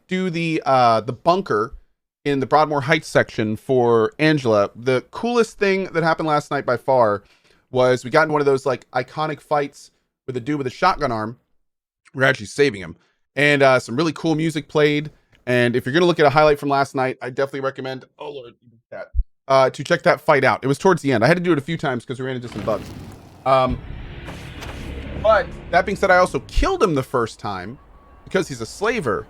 do the bunker in the Broadmoor Heights section for Angela. The coolest thing that happened last night by far was we got in one of those like iconic fights with a dude with a shotgun arm. We're actually saving him, and some really cool music played. And if you're gonna look at a highlight from last night, I definitely recommend. Oh Lord, that to check that fight out. It was towards the end. I had to do it a few times because we ran into some bugs. But that being said, I also killed him the first time because he's a slaver.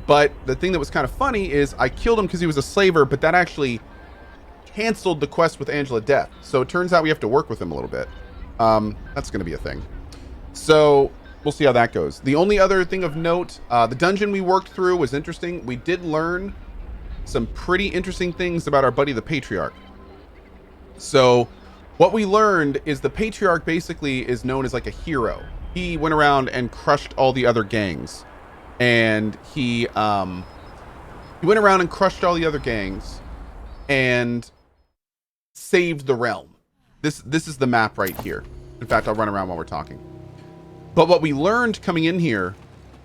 But the thing that was kind of funny is I killed him because he was a slaver, but that actually canceled the quest with Angela Deth. So it turns out we have to work with him a little bit. That's going to be a thing. So we'll see how that goes. The only other thing of note, the dungeon we worked through was interesting. We did learn some pretty interesting things about our buddy, the Patriarch. So what we learned is the Patriarch basically is known as like a hero. He went around and crushed all the other gangs. And he went around and crushed all the other gangs and saved the realm. This is the map right here. In fact, I'll run around while we're talking. But what we learned coming in here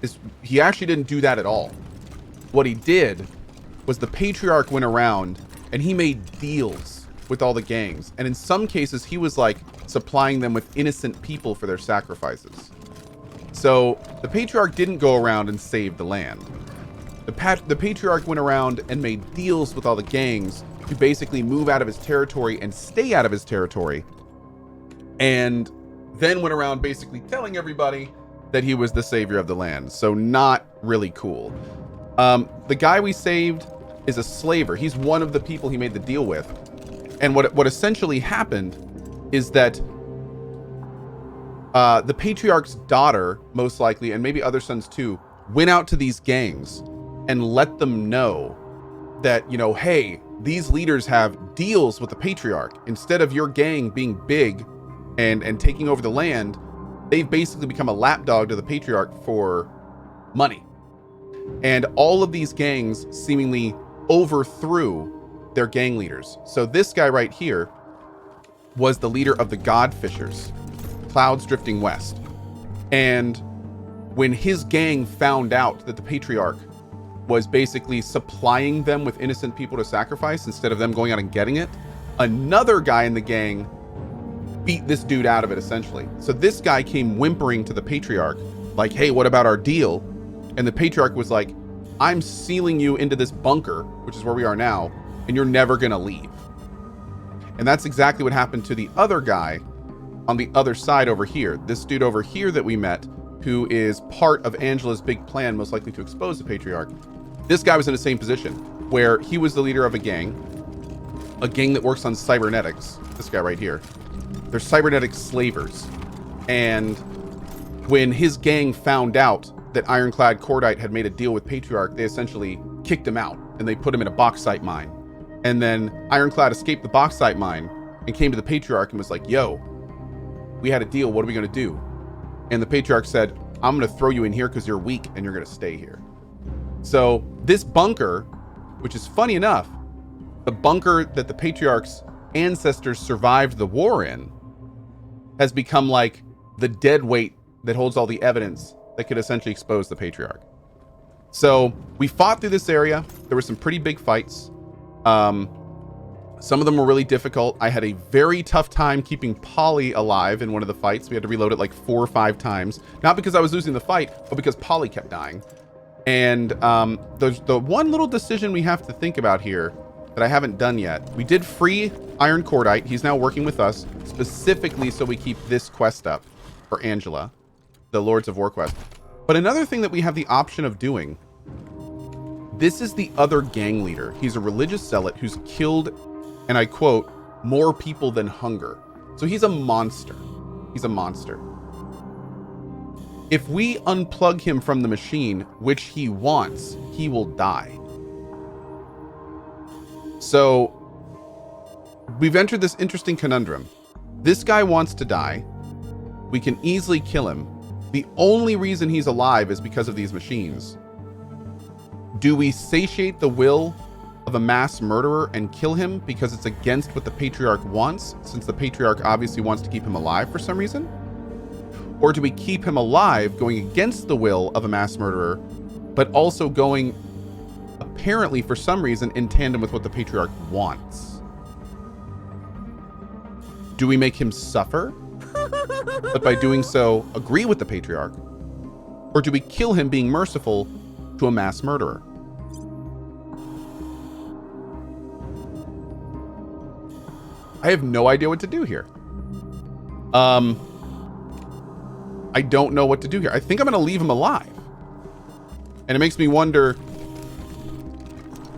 is he actually didn't do that at all. What he did was the Patriarch went around and he made deals with all the gangs. And in some cases, he was like supplying them with innocent people for their sacrifices. So the Patriarch didn't go around and save the land. The Patriarch went around and made deals with all the gangs to basically move out of his territory and stay out of his territory. And then went around basically telling everybody that he was the savior of the land. So not really cool. The guy we saved is a slaver. He's one of the people he made the deal with. And what essentially happened is that the Patriarch's daughter, most likely, and maybe other sons too, went out to these gangs and let them know that, you know, hey, these leaders have deals with the Patriarch. Instead of your gang being big and taking over the land, they've basically become a lapdog to the Patriarch for money. And all of these gangs seemingly overthrew their gang leaders. So this guy right here was the leader of the Godfishers, clouds drifting west. And when his gang found out that the Patriarch was basically supplying them with innocent people to sacrifice instead of them going out and getting it, another guy in the gang beat this dude out of it, essentially. So this guy came whimpering to the Patriarch like, hey, what about our deal? And the Patriarch was like, I'm sealing you into this bunker, which is where we are now, and you're never gonna leave. And that's exactly what happened to the other guy on the other side over here. This dude over here that we met, who is part of Angela's big plan, most likely to expose the Patriarch. This guy was in the same position, where he was the leader of a gang that works on cybernetics. This guy right here. They're cybernetic slavers. And when his gang found out that Ironclad Cordite had made a deal with Patriarch, they essentially kicked him out and they put him in a bauxite mine. And then Ironclad escaped the bauxite mine and came to the Patriarch and was like, yo, we had a deal, what are we gonna do? And the Patriarch said, I'm gonna throw you in here because you're weak and you're gonna stay here. So this bunker, which is funny enough, the bunker that the Patriarch's ancestors survived the war in, has become like the dead weight that holds all the evidence that could essentially expose the Patriarch. So we fought through this area. There were some pretty big fights. Some of them were really difficult. I had a very tough time keeping Polly alive in one of the fights. We had to reload it like 4 or 5 times. Not because I was losing the fight, but because Polly kept dying. And there's the one little decision we have to think about here that I haven't done yet. We did free Iron Cordite. He's now working with us specifically so we keep this quest up for Angela, the Lords of War quest. But another thing that we have the option of doing, this is the other gang leader. He's a religious zealot who's killed, and I quote, more people than hunger. So he's a monster. He's a monster. If we unplug him from the machine, which he wants, he will die. So we've entered this interesting conundrum. This guy wants to die. We can easily kill him. The only reason he's alive is because of these machines. Do we satiate the will of a mass murderer and kill him because it's against what the Patriarch wants, since the Patriarch obviously wants to keep him alive for some reason? Or do we keep him alive going against the will of a mass murderer but also going, apparently for some reason, in tandem with what the Patriarch wants. Do we make him suffer, but by doing so agree with the Patriarch? Or do we kill him being merciful to a mass murderer? I have no idea what to do here. I don't know what to do here. I think I'm going to leave him alive. And it makes me wonder,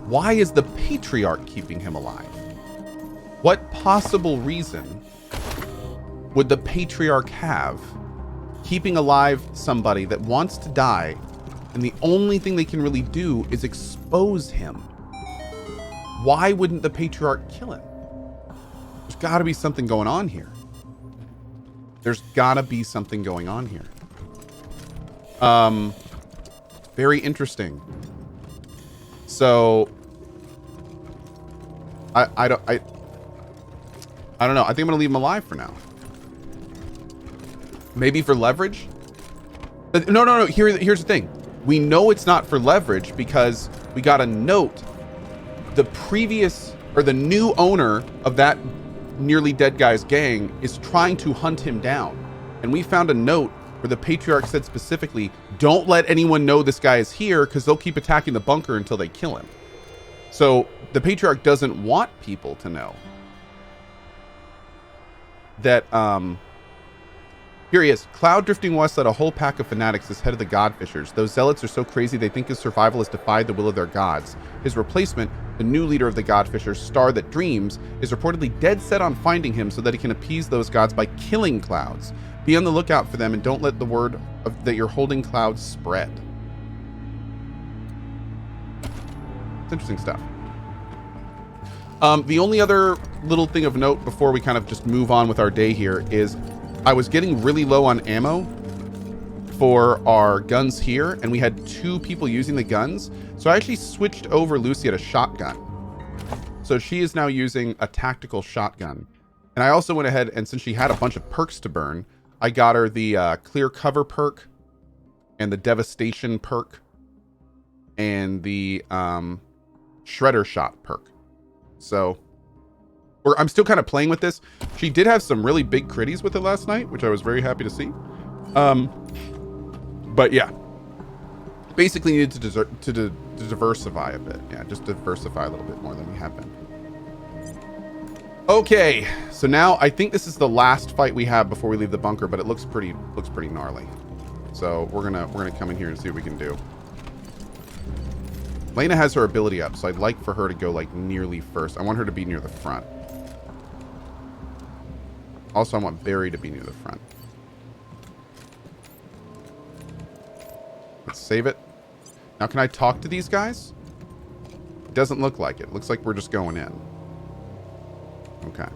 why is the Patriarch keeping him alive? What possible reason would the Patriarch have keeping alive somebody that wants to die, and the only thing they can really do is expose him? Why wouldn't the Patriarch kill him? There's got to be something going on here. There's got to be something going on here. Very interesting. So I don't know. I think I'm gonna leave him alive for now. Maybe for leverage. No. Here's the thing. We know it's not for leverage because we got a note. The previous or the new owner of that nearly dead guy's gang is trying to hunt him down, and we found a note where the Patriarch said specifically, don't let anyone know this guy is here because they'll keep attacking the bunker until they kill him. So the Patriarch doesn't want people to know that, here he is. Cloud drifting west led a whole pack of fanatics as head of the Godfishers. Those zealots are so crazy they think his survival has defied the will of their gods. His replacement, the new leader of the Godfishers, Star That Dreams, is reportedly dead set on finding him so that he can appease those gods by killing clouds. Be on the lookout for them and don't let the word that you're holding clouds spread. It's interesting stuff. The only other little thing of note before we kind of just move on with our day here is I was getting really low on ammo for our guns here, and we had 2 people using the guns. So I actually switched over Lucy at a shotgun. So she is now using a tactical shotgun. And I also went ahead, and since she had a bunch of perks to burn, I got her the clear cover perk and the devastation perk and the shredder shot perk. So I'm still kind of playing with this. She did have some really big critties with it last night, which I was very happy to see. But yeah, basically needed to diversify a bit. Yeah, just diversify a little bit more than we have been. Okay, so now I think this is the last fight we have before we leave the bunker, but it looks pretty gnarly. So we're gonna come in here and see what we can do. Lena has her ability up, so I'd like for her to go like nearly first. I want her to be near the front. Also, I want Barry to be near the front. Let's save it. Now, can I talk to these guys? It doesn't look like it. It looks like we're just going in. Okay.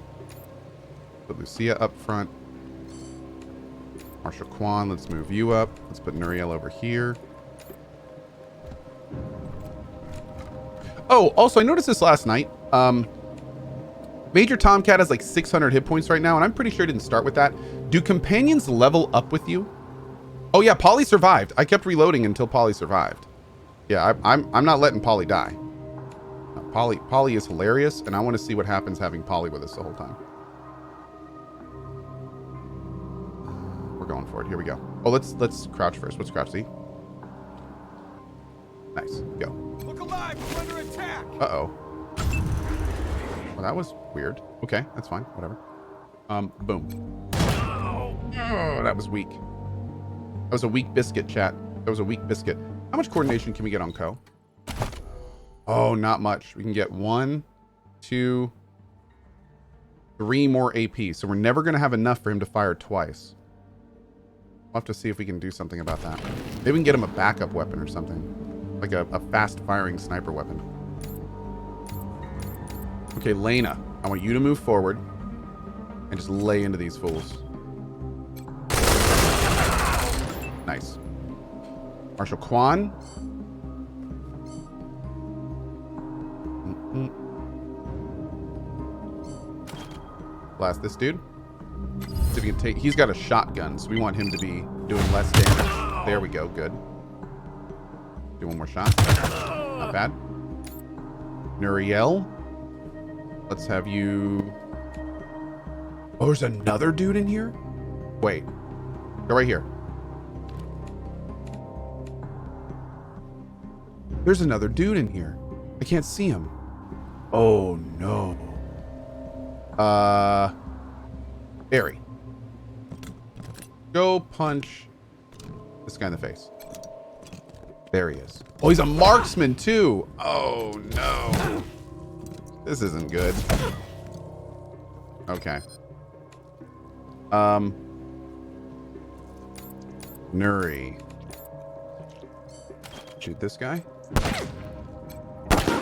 Put Lucia up front. Marshal Kwan, let's move you up. Let's put Nuriel over here. Oh, also, I noticed this last night. Major Tomcat has like 600 hit points right now, and I'm pretty sure I didn't start with that. Do companions level up with you? Oh yeah, Polly survived. I kept reloading until Polly survived. Yeah, I'm not letting Polly die. Polly is hilarious, and I want to see what happens having Polly with us the whole time. We're going for it. Here we go. Oh, let's crouch first. Let's crouch. See? Nice. Go. Look alive! We're under attack! Uh-oh. Well, that was weird. Okay, that's fine. Whatever. Boom. Oh, that was weak. That was a weak biscuit, chat. That was a weak biscuit. How much coordination can we get on Cohh? Oh, not much. We can get 1, 2, 3 more AP. So we're never going to have enough for him to fire twice. We'll have to see if we can do something about that. Maybe we can get him a backup weapon or something. Like a fast-firing sniper weapon. Okay, Lena, I want you to move forward and just lay into these fools. Nice. Marshal Kwan. Blast this dude. See if we can take... He's got a shotgun, so we want him to be doing less damage. There we go. Good. Do one more shot. Not bad. Nuriel. Let's have you... Oh, there's another dude in here? Wait. Go right here. There's another dude in here. I can't see him. Oh, no. Barry. Go punch this guy in the face. There he is. Oh, he's a marksman, too. Oh, no. This isn't good. Okay. Nuri. Shoot this guy.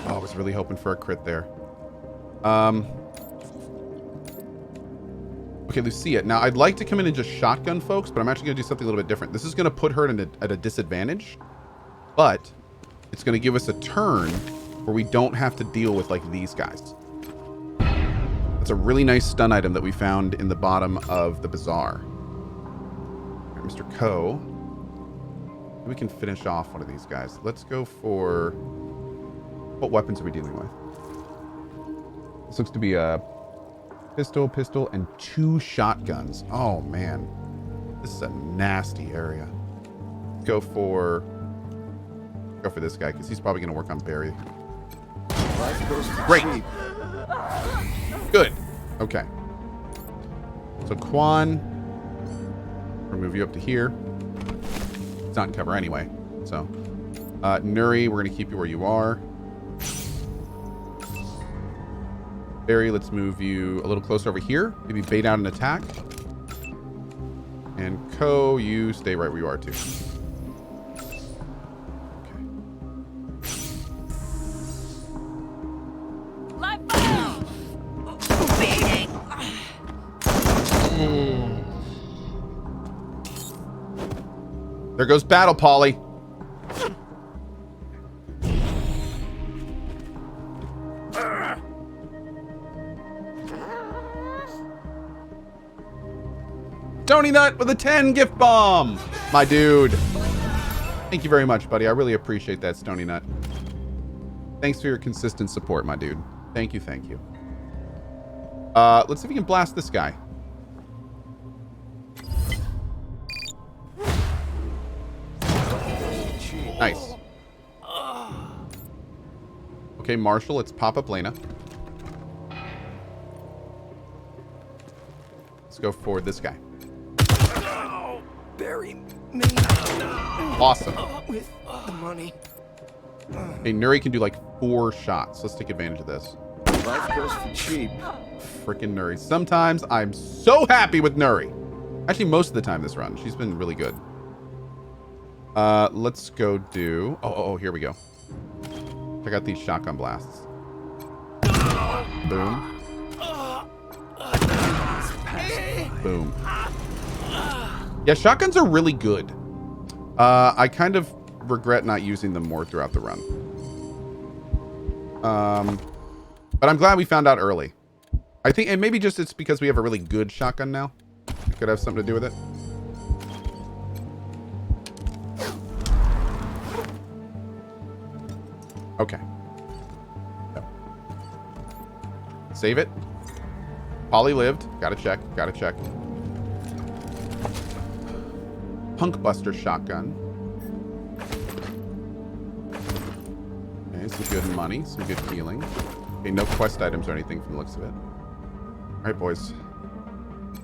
Oh, I was really hoping for a crit there. Okay, Lucia. Now, I'd like to come in and just shotgun folks, but I'm actually going to do something a little bit different. This is going to put her at a disadvantage, but it's going to give us a turn where we don't have to deal with, like, these guys. That's a really nice stun item that we found in the bottom of the bazaar. All right, Mr. Cohh. We can finish off one of these guys. Let's go for... What weapons are we dealing with? This looks to be a pistol, and 2 shotguns. Oh, man. This is a nasty area. Go for this guy, because he's probably going to work on Barry. Great. Good. Okay. So, Quan. We'll move you up to here. It's not in cover anyway. So, Nuri, we're going to keep you where you are. Barry, let's move you a little closer over here. Maybe bait out an attack. And Cohh, you stay right where you are too. Okay. Live fire! There goes Battle Polly. Stony Nut with a 10 gift bomb. My dude. Thank you very much, buddy. I really appreciate that, Stony Nut. Thanks for your consistent support, my dude. Thank you, thank you. Let's see if we can blast this guy. Nice. Okay, Marshall, let's pop up Lena. Let's go for this guy. Bury me. Awesome. With the money. Hey, Nuri can do like 4 shots. Let's take advantage of this. Life goes for cheap. Freaking Nuri. Sometimes I'm so happy with Nuri. Actually, most of the time this run. She's been really good. Let's go do... Oh, here we go. Check out these shotgun blasts. Boom. Boom. Yeah, shotguns are really good. I kind of regret not using them more throughout the run. But I'm glad we found out early. I think, and maybe just it's because we have a really good shotgun now. It could have something to do with it. Okay. So. Save it. Polly lived. Gotta check. Gotta check. Punkbuster shotgun. Okay, some good money. Some good healing. Okay, no quest items or anything from the looks of it. Alright, boys.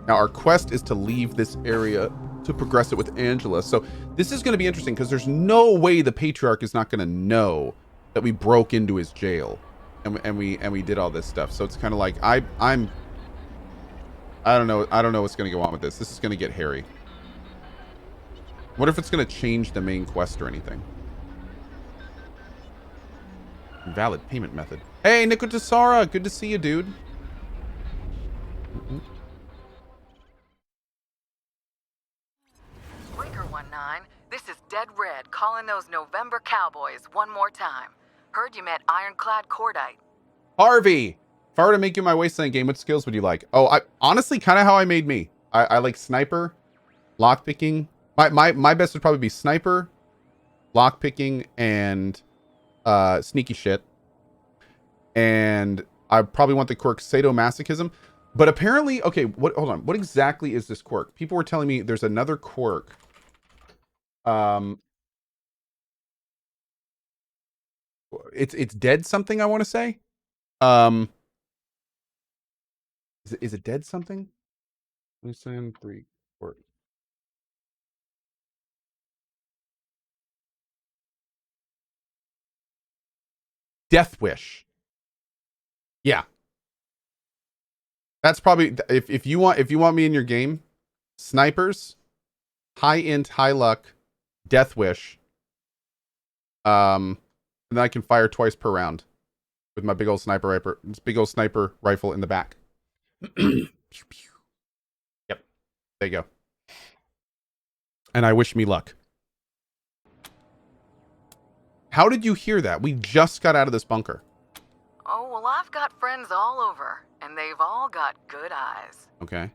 Now, our quest is to leave this area to progress it with Angela. So, this is going to be interesting because there's no way the Patriarch is not going to know that we broke into his jail and we did all this stuff. So, it's kind of like, I don't know what's going to go on with this. This is going to get hairy. What if it's going to change the main quest or anything? Valid payment method. Hey, Nico Tesara, good to see you, dude. Breaker 19, this is Dead Red calling those November Cowboys one more time. Heard you met Ironclad Cordite. Harvey, if I were to make you my Wasteland game, what skills would you like? Oh, I honestly kind of how I made me. I like sniper, lockpicking. My best would probably be sniper, lockpicking and sneaky shit. And I probably want the quirk sadomasochism. But apparently, okay, hold on. What exactly is this quirk? People were telling me there's another quirk. It's dead something, I want to say. Is it dead something? Wasteland 3 quirk. Death Wish. Yeah. That's probably if you want me in your game, snipers, high int, high luck, Death Wish. And then I can fire twice per round with my big old sniper rifle in the back. Yep. There you go. And I wish me luck. How did you hear that? We just got out of this bunker. Oh, well, I've got friends all over, and they've all got good eyes. Okay.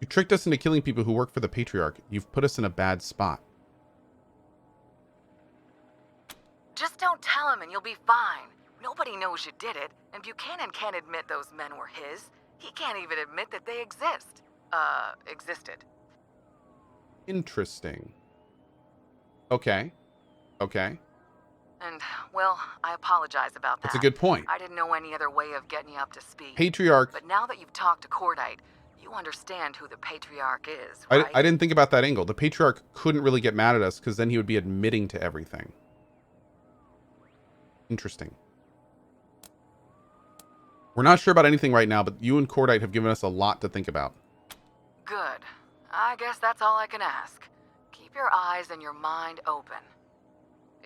You tricked us into killing people who work for the Patriarch. You've put us in a bad spot. Just don't tell him and you'll be fine. Nobody knows you did it, and Buchanan can't admit those men were his. He can't even admit that they existed. Interesting. Okay. Okay. And, well, I apologize about that. That's a good point. I didn't know any other way of getting you up to speed. Patriarch. But now that you've talked to Cordite, you understand who the Patriarch is, right? I didn't think about that angle. The Patriarch couldn't really get mad at us because then he would be admitting to everything. Interesting. We're not sure about anything right now, but you and Cordite have given us a lot to think about. Good. I guess that's all I can ask. Keep your eyes and your mind open.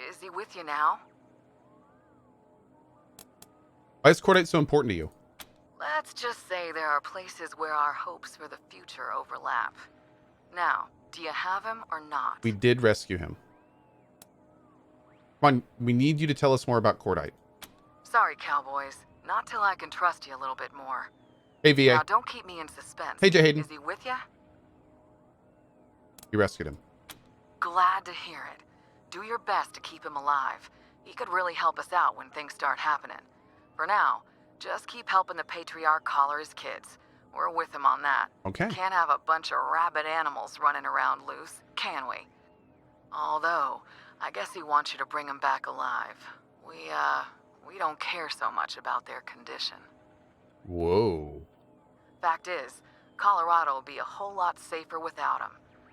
Is he with you now? Why is Cordite so important to you? Let's just say there are places where our hopes for the future overlap. Now, do you have him or not? We did rescue him. Come on, we need you to tell us more about Cordite. Sorry, cowboys. Not till I can trust you a little bit more. Hey, VA. Now, don't keep me in suspense. Hey, J. Hayden. Is he with you? You rescued him. Glad to hear it. Do your best to keep him alive. He could really help us out when things start happening. For now, just keep helping the Patriarch collar his kids. We're with him on that. Okay. Can't have a bunch of rabid animals running around loose, can we? Although, I guess he wants you to bring him back alive. We don't care so much about their condition. Whoa. Fact is, Colorado will be a whole lot safer without him.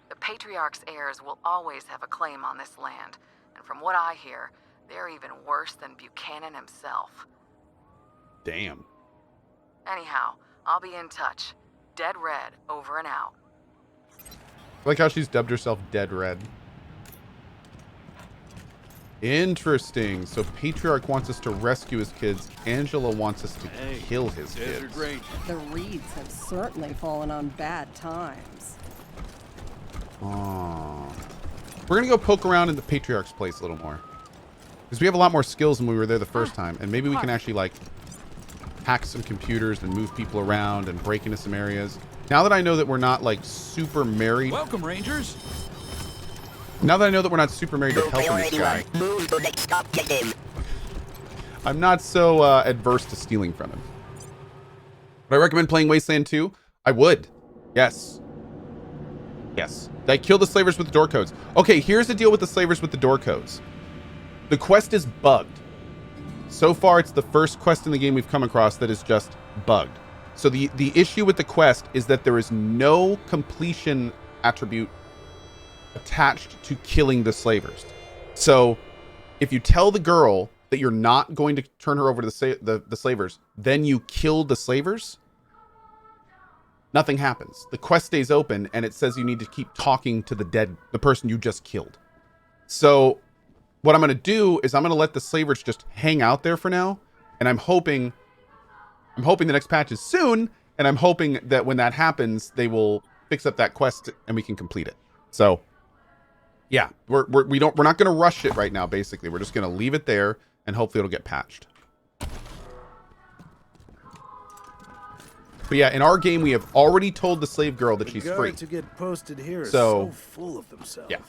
The Patriarch's heirs will always have a claim on this land, and from what I hear, they're even worse than Buchanan himself. Damn. Anyhow, I'll be in touch. Dead Red, over and out. I like how she's dubbed herself Dead Red. Interesting. So Patriarch wants us to rescue his kids. Angela wants us to kill his kids. The Reeds have certainly fallen on bad times. Oh. We're going to go poke around in the Patriarch's place a little more. Because we have a lot more skills than we were there the first time. And maybe we can actually, like, hack some computers and move people around and break into some areas. Now that I know that we're not, like, super married. Welcome, Rangers. Now that I know that we're not super married to helping this guy. I'm not so adverse to stealing from him. Would I recommend playing Wasteland 2? I would. Yes. Yes. Did I kill the slavers with the door codes? Okay, here's the deal with the slavers with the door codes. The quest is bugged. So far, it's the first quest in the game we've come across that is just bugged. So the issue with the quest is that there is no completion attribute attached to killing the slavers. So if you tell the girl that you're not going to turn her over to the slavers, then you kill the slavers, nothing happens. The quest stays open and it says you need to keep talking to the person you just killed. So what I'm going to do is I'm going to let the slavers just hang out there for now. And I'm hoping the next patch is soon. And I'm hoping that when that happens, they will fix up that quest and we can complete it. So yeah, we're not going to rush it right now. Basically, we're just going to leave it there and hopefully it'll get patched. But yeah, in our game, we have already told the slave girl that she's free. To get posted here so full of themselves. Yeah.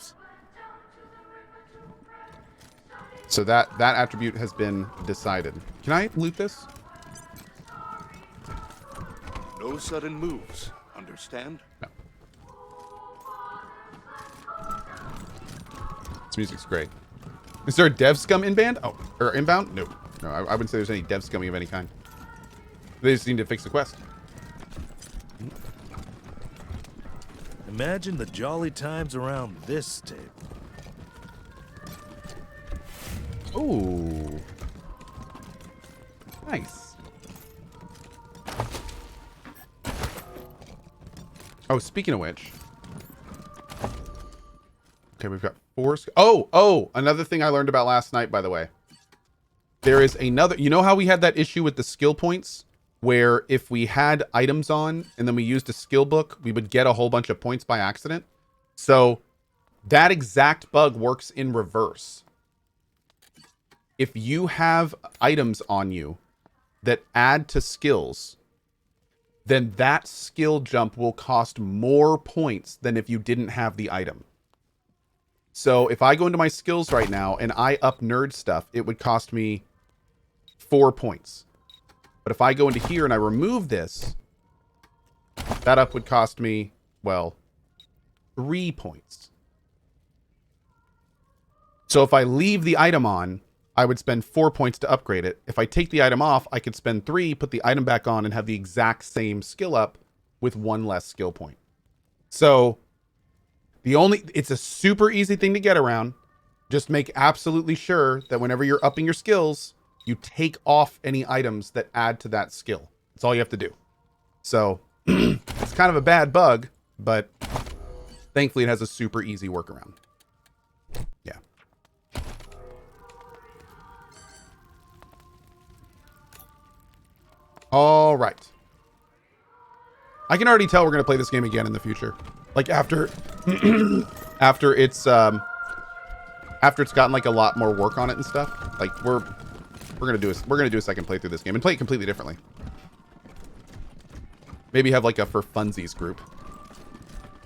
So that attribute has been decided. Can I loot this? No sudden moves. Understand? No. This music's great. Is there a dev scum inbound? Oh, or inbound? No. No, I wouldn't say there's any dev scumming of any kind. They just need to fix the quest. Imagine the jolly times around this table. Ooh. Nice. Oh, speaking of which. Okay, we've got 4. Oh, another thing I learned about last night, by the way. There is another, you know how we had that issue with the skill points? Where if we had items on and then we used a skill book, we would get a whole bunch of points by accident. So that exact bug works in reverse. If you have items on you that add to skills, then that skill jump will cost more points than if you didn't have the item. So if I go into my skills right now and I up nerd stuff, it would cost me 4 points. But if I go into here and I remove this, that up would cost me, well, 3 points. So if I leave the item on, I would spend 4 points to upgrade it. If I take the item off, I could spend 3, put the item back on, and have the exact same skill up with 1 less skill point. So it's a super easy thing to get around. Just make absolutely sure that whenever you're upping your skills, you take off any items that add to that skill. That's all you have to do. So it's kind of a bad bug, but thankfully it has a super easy workaround. Yeah. All right. I can already tell we're going to play this game again in the future. Like after after it's gotten like a lot more work on it and stuff. Like we're gonna do a second playthrough of this game and play it completely differently. Maybe have like a for funsies group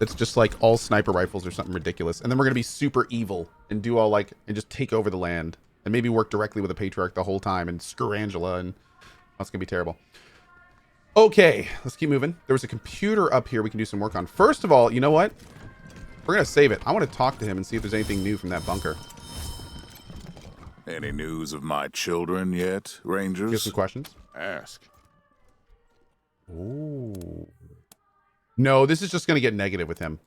that's just like all sniper rifles or something ridiculous, and then we're gonna be super evil and do all like and just take over the land and maybe work directly with the Patriarch the whole time and screw Angela, and that's gonna be terrible. Okay, let's keep moving. There was a computer up here we can do some work on. First of all, you know what? We're gonna save it. I want to talk to him and see if there's anything new from that bunker. Any news of my children yet, Rangers? Get some questions. Ask. Ooh. No, this is just going to get negative with him.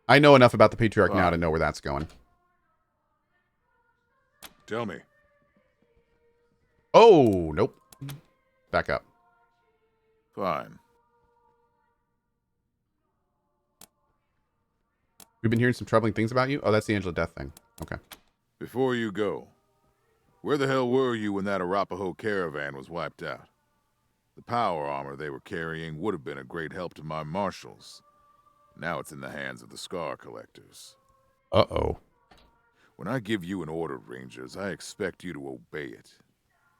I know enough about the Patriarch now to know where that's going. Tell me. Oh, nope. Back up. Fine. We've been hearing some troubling things about you. Oh, that's the Angela Deth thing. Okay. Before you go, where the hell were you when that Arapaho caravan was wiped out? The power armor they were carrying would have been a great help to my marshals. Now it's in the hands of the Scar Collectors. Uh-oh. When I give you an order, Rangers, I expect you to obey it.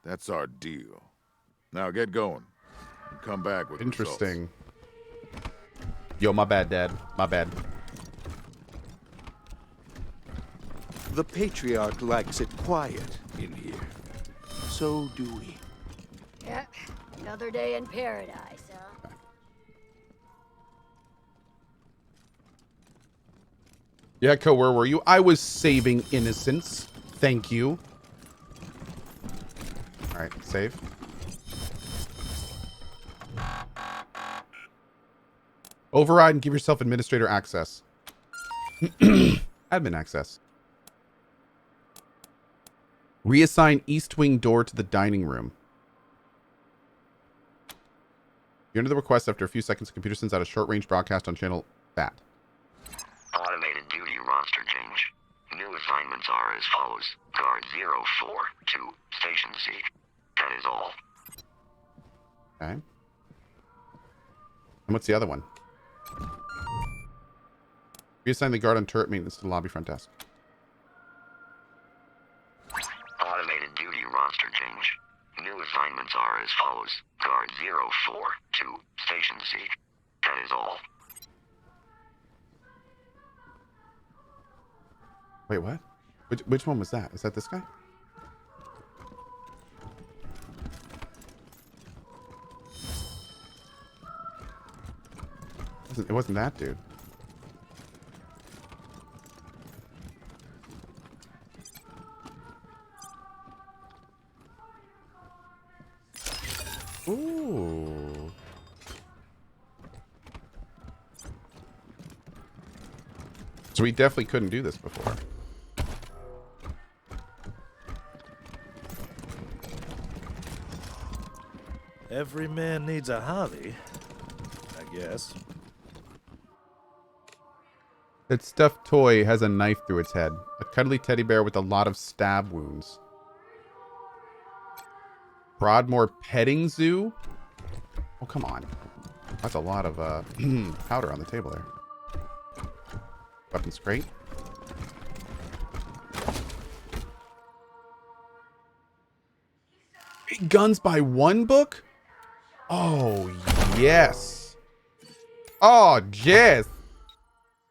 That's our deal. Now get going. And come back with interesting. Results. Yo, my bad, Dad. My bad. The Patriarch likes it quiet in here. So do we. Yeah, another day in paradise, huh? Yeah, Cohh, where were you? I was saving innocence. Thank you. All right, save. Override and give yourself administrator access. Admin access. Reassign East Wing door to the dining room. You enter the request after a few seconds. The computer sends out a short-range broadcast on channel that. Automated duty roster change. New assignments are as follows. Guard 04 to Station C. That is all. Okay. And what's the other one? Reassign the guard on turret maintenance to the lobby front desk. Automated duty roster change. New assignments are as follows. Guard 04 to Station C. That is all. Wait, what? Which one was that? Is that this guy? It wasn't that dude. Ooh. So we definitely couldn't do this before. Every man needs a hobby, I guess. That stuffed toy has a knife through its head. A cuddly teddy bear with a lot of stab wounds. Broadmoor Petting Zoo? Oh, come on. That's a lot of powder on the table there. Weapons crate. Guns by one book? Oh, yes. Oh, Jess.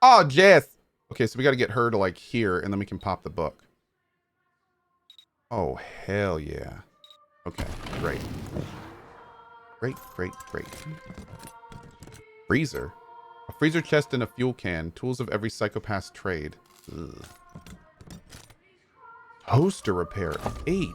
Oh, Jess. Okay, so we got to get her to like here, and then we can pop the book. Oh, hell yeah. Okay, great. Great, great, great. Freezer. A freezer chest and a fuel can. Tools of every psychopath's trade. Ugh. Toaster repair. 8.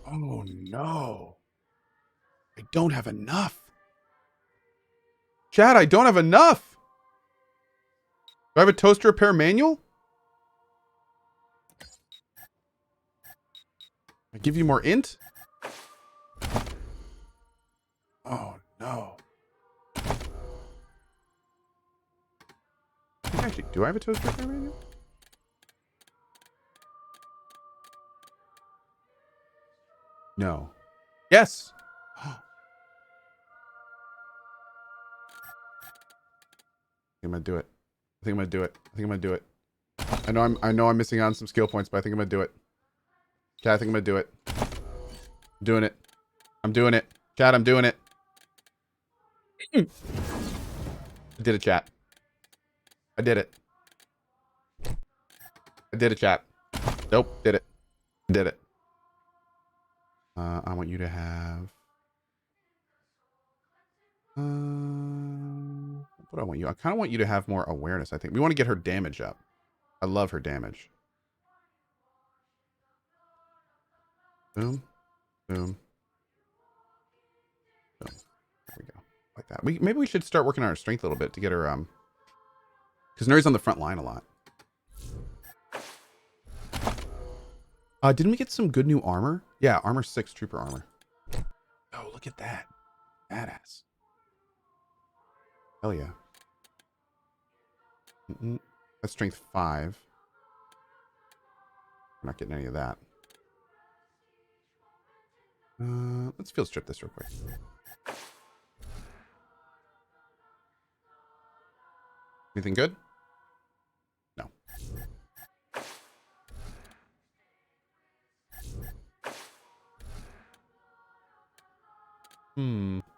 Oh no. I don't have enough. Chad, I don't have enough. Do I have a toaster repair manual? I give you more int? Oh no. I think actually, do I have a toaster repair manual? No. Yes. I think I'm gonna do it. I think I'm gonna do it. I think I'm gonna do it. I know I'm missing out on some skill points, but I think I'm gonna do it. Chad, I think I'm gonna do it. I'm doing it. I'm doing it. Chad, I'm doing it. I did it, chat. I did it. I did it, chat. Nope, did it. Did it. I want you to have... what do I want you? I kind of want you to have more awareness, I think. We want to get her damage up. I love her damage. Boom. Boom. Boom. There we go. Like that. Maybe we should start working on her strength a little bit to get her... Because Nuri's on the front line a lot. Didn't we get some good new armor? Yeah, armor 6 trooper armor. Oh, look at that. Badass. Hell yeah. That's strength 5. We're not getting any of that. Let's field strip this real quick. Anything good? No.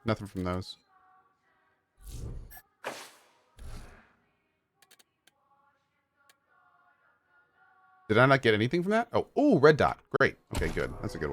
Nothing from those. Did I not get anything from that? Oh, red dot. Great. Okay, good. That's a good one.